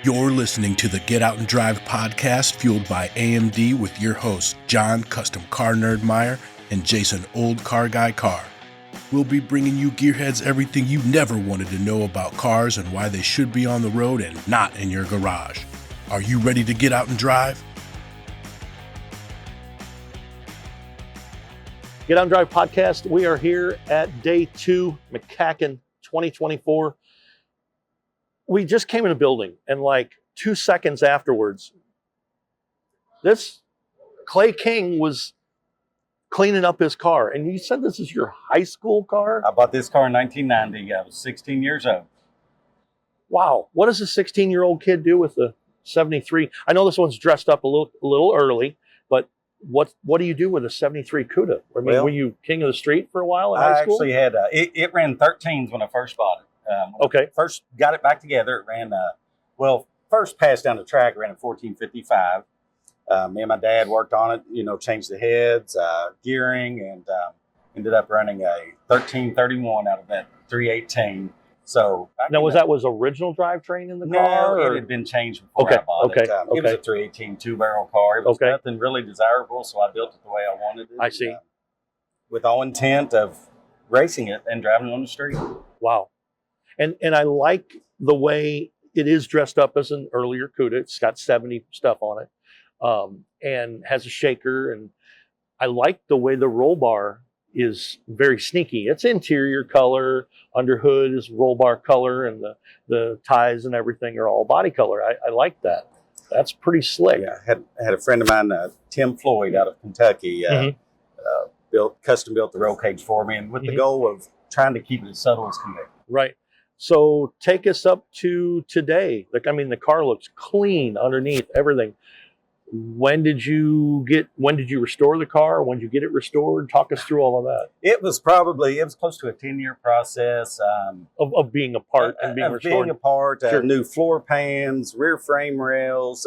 You're listening to the Get Out and Drive podcast, fueled by AMD, with your hosts, John CustomCarNerd Meyer and Jason Old Car Guy Carr. We'll be bringing you gearheads everything you never wanted to know about cars and why they should be on the road and not in your garage. Are you ready to get out and drive? Get Out and Drive podcast. We are here at day 2, MCACN 2024. We just came in a building, and like 2 seconds afterwards, this Clay King was cleaning up his car. And you said this is your high school car? I bought this car in 1990. I was 16 years old. Wow. What does a 16-year-old kid do with the 73? I know this one's dressed up a little early, but what do you do with a 73 Cuda? I mean, were you king of the street for a while in high school? I actually had, it ran 13s when I first bought it. Okay. First got it back together. It ran, first passed down the track, ran a 1455. Me and my dad worked on it, changed the heads, gearing, and ended up running a 1331 out of that 318. So now, was original drivetrain in the car? No, it had been changed before I bought it. It was a 318 two-barrel car. It was nothing really desirable, so I built it the way I wanted it. I see. With all intent of racing it and driving it on the street. Wow. And I like the way it is dressed up as an earlier Cuda. It's got 70 stuff on it, and has a shaker. And I like the way the roll bar is very sneaky. It's interior color, under hood is roll bar color, and the ties and everything are all body color. I like that. That's pretty slick. Yeah, I had a friend of mine, Tim Floyd, out of Kentucky, custom built the roll cage for me, and with the goal of trying to keep it as subtle as can be. Right. So take us up to today. The car looks clean underneath, everything. When did you restore the car? When did you get it restored? Talk us through all of that. It was close to a 10-year process. Of being apart and being restored. Being apart, Sure. New floor pans, rear frame rails,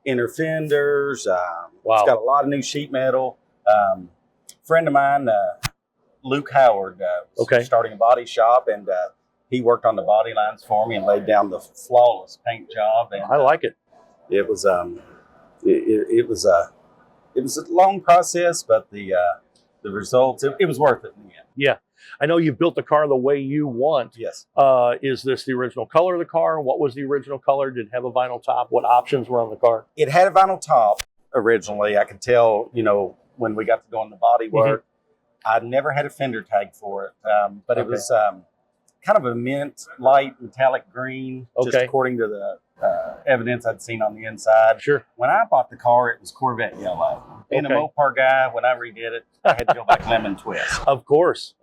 inner fenders. Wow. It's got a lot of new sheet metal. Friend of mine, Luke Howard, was starting a body shop, and he worked on the body lines for me and laid down the flawless paint job. And I like it. It was it was a long process, but the results, it was worth it in the end. Yeah. I know you've built the car the way you want. Yes. Is this the original color of the car? What was the original color? Did it have a vinyl top? What options were on the car? It had a vinyl top originally. I could tell, when we got to doing the body work, I never had a fender tag for it, but it was kind of a mint, light, metallic green, just according to the evidence I'd seen on the inside. Sure. When I bought the car, it was Corvette yellow. Being a Mopar guy, when I redid it, I had to go back lemon twist. Of course.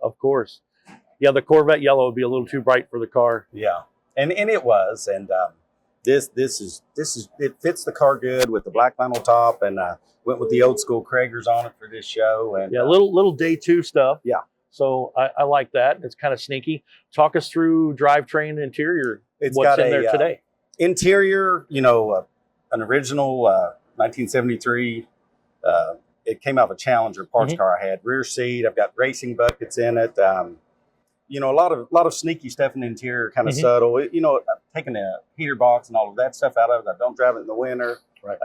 Yeah, the Corvette yellow would be a little too bright for the car. Yeah, and it was, and this is it fits the car good with the black vinyl top, and went with the old school Kragers on it for this show. And little day 2 stuff. Yeah. So I like that. It's kind of sneaky. Talk us through drivetrain and interior. What's in there today? Interior, an original 1973. It came out of a Challenger parts car I had. Rear seat. I've got racing buckets in it. A lot of sneaky stuff in the interior, kind of subtle. I've taken the heater box and all of that stuff out of it. I don't drive it in the winter. Right.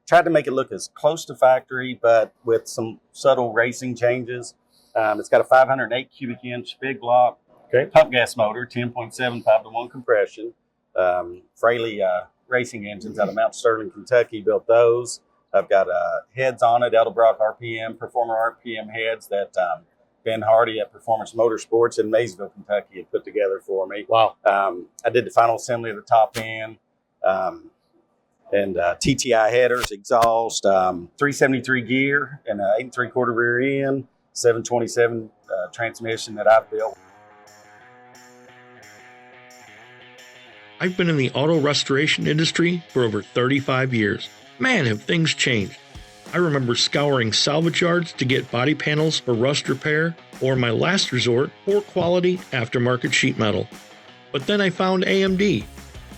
Tried to make it look as close to factory, but with some subtle racing changes. It's got a 508 cubic inch big block pump gas motor, 10.75 to 1 compression. Fraley racing engines out of Mount Sterling, Kentucky, built those. I've got heads on it, Edelbrock RPM, Performer RPM heads that Ben Hardy at Performance Motorsports in Maysville, Kentucky had put together for me. Wow. I did the final assembly of the top end. And TTI headers, exhaust, 373 gear, and 8 3/4 rear end, 727 transmission that I've built. I've been in the auto restoration industry for over 35 years. Man, have things changed. I remember scouring salvage yards to get body panels for rust repair, or my last resort, poor quality aftermarket sheet metal. But then I found AMD.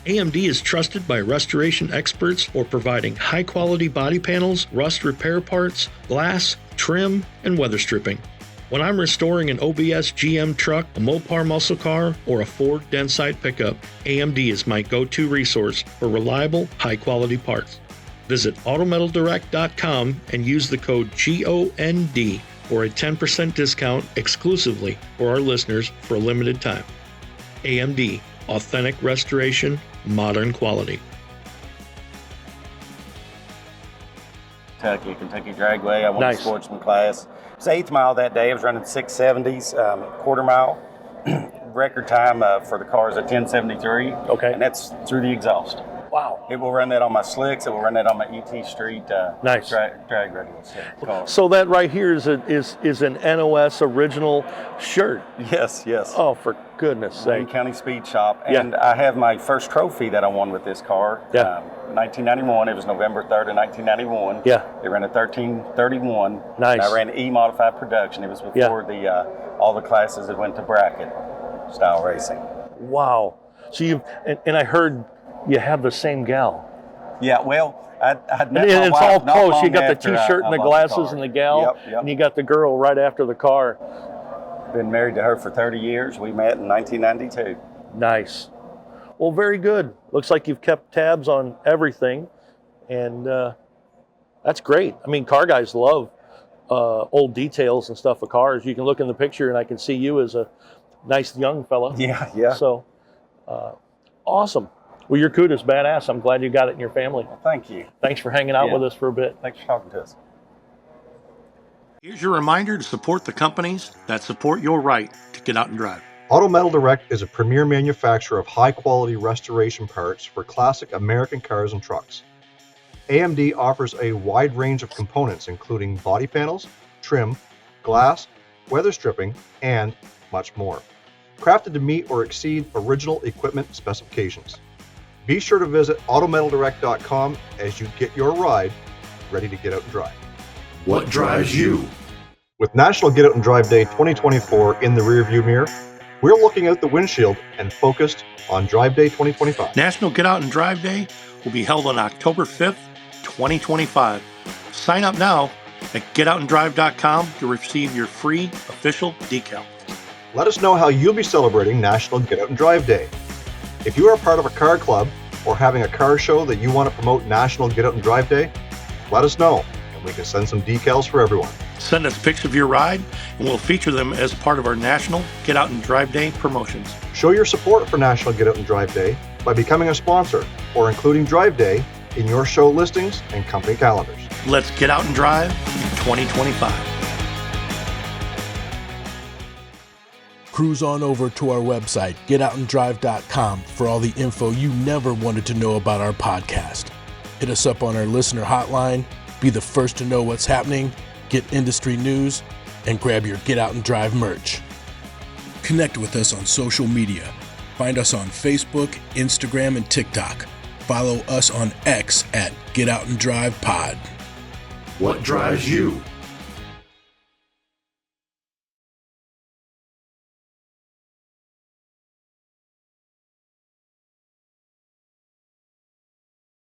AMD is trusted by restoration experts for providing high-quality body panels, rust repair parts, glass, trim, and weather stripping. When I'm restoring an OBS GM truck, a Mopar muscle car, or a Ford Densite pickup, AMD is my go-to resource for reliable, high-quality parts. Visit autometaldirect.com and use the code GOND for a 10% discount exclusively for our listeners for a limited time. AMD, authentic restoration, modern quality. Kentucky Dragway. I won Nice. the sportsman class. It's 8th mile that day. I was running 670s, quarter mile. Record time for the car is a 10:73. Okay. And that's through the exhaust. Wow. It will run that on my slicks. It will run that on my ET Street Nice. drag readiness car. So that right here is an NOS original shirt. Yes. Oh, for goodness Wayne sake. County Speed Shop. Yeah. And I have my first trophy that I won with this car. Yeah. 1991. It was November 3rd of 1991. Yeah. They ran a 1331. Nice. And I ran E-modified production. It was before all the classes that went to bracket style racing. Wow. So and I heard you have the same gal. Yeah, well, I'd met And my it's wife all not close. long You got the after T-shirt and I the bought glasses car. and the gal, Yep. and you got the girl right after the car. Been married to her for 30 years. We met in 1992. Nice. Well, very good. Looks like you've kept tabs on everything, and that's great. I mean, car guys love old details and stuff of cars. You can look in the picture, and I can see you as a nice young fella. Yeah. So, awesome. Well, your Cuda's badass. I'm glad you got it in your family. Well, thank you. Thanks for hanging out Yeah. with us for a bit. Thanks for talking to us. Here's your reminder to support the companies that support your right to get out and drive. Auto Metal Direct is a premier manufacturer of high-quality restoration parts for classic American cars and trucks. AMD offers a wide range of components including body panels, trim, glass, weather stripping, and much more, crafted to meet or exceed original equipment specifications. Be sure to visit autometaldirect.com as you get your ride ready to get out and drive. What drives you? With National Get Out and Drive Day 2024 in the rearview mirror, we're looking out the windshield and focused on Drive Day 2025. National Get Out and Drive Day will be held on October 5th, 2025. Sign up now at getoutanddrive.com to receive your free official decal. Let us know how you'll be celebrating National Get Out and Drive Day. If you are part of a car club or having a car show that you want to promote National Get Out and Drive Day, let us know and we can send some decals for everyone. Send us pics of your ride and we'll feature them as part of our National Get Out and Drive Day promotions. Show your support for National Get Out and Drive Day by becoming a sponsor or including Drive Day in your show listings and company calendars. Let's get out and drive in 2025. Cruise on over to our website, getoutanddrive.com, for all the info you never wanted to know about our podcast. Hit us up on our listener hotline, be the first to know what's happening, get industry news, and grab your Get Out and Drive merch. Connect with us on social media. Find us on Facebook, Instagram, and TikTok. Follow us on X at Get Out and Drive Pod. What drives you?